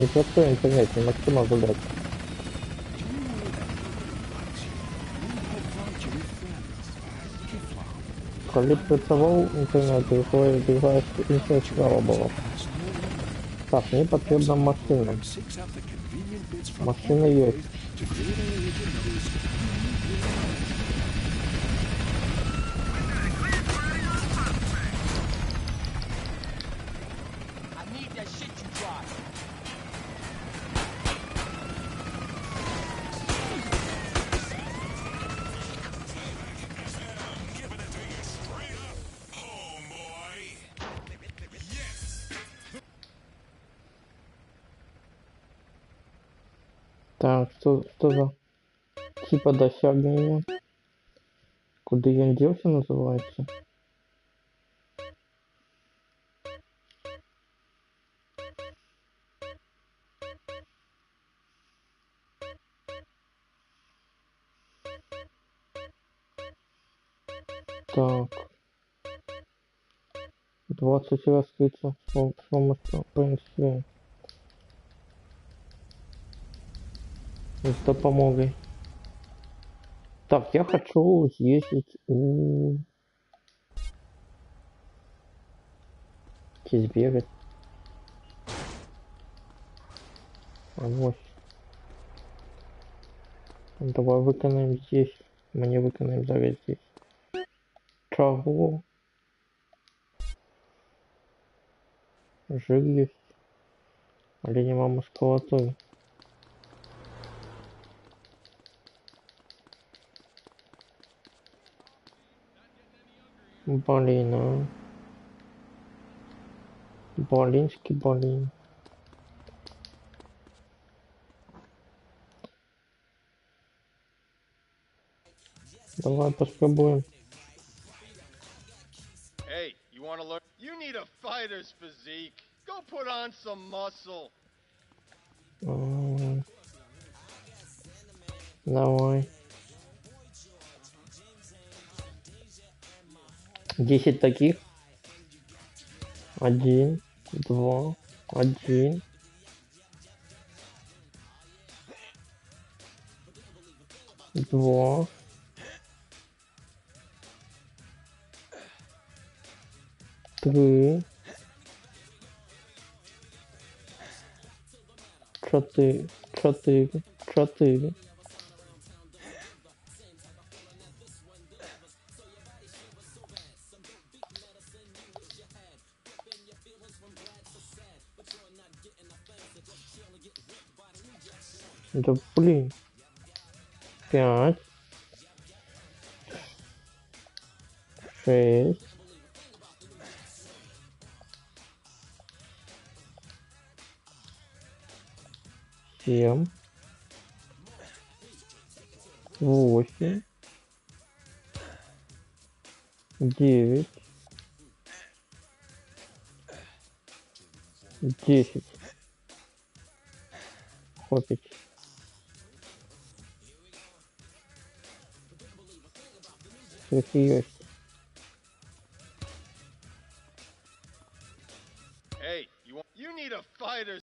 Непростой интернет, не Максима выбрать. Коли працаваў інтэрнэт, другая іншая справа была. Так, мне патрэбна машына. Машына ёсць. Так, что за типа досягнення? Куда я делся, называется? Так. 20 раскрыться с помощью, в принципе, с допомогой. Так, я хочу съездить у Кизберет. Вот. Давай выконаем здесь. Мы не выконаем зараз здесь. Чего? Жир есть. Але нема мускулатуры. Блин, а. Блинский блин. Давай попробуем. Hey, you want to learn? You need a fighter's physique. Go put on some muscle. Давай. 10 таких. 1, 2, 1. Два. Три. 4. 4. 4. Да блин. 5. 6. 7. 8. 9. 10. Хватит. Есть.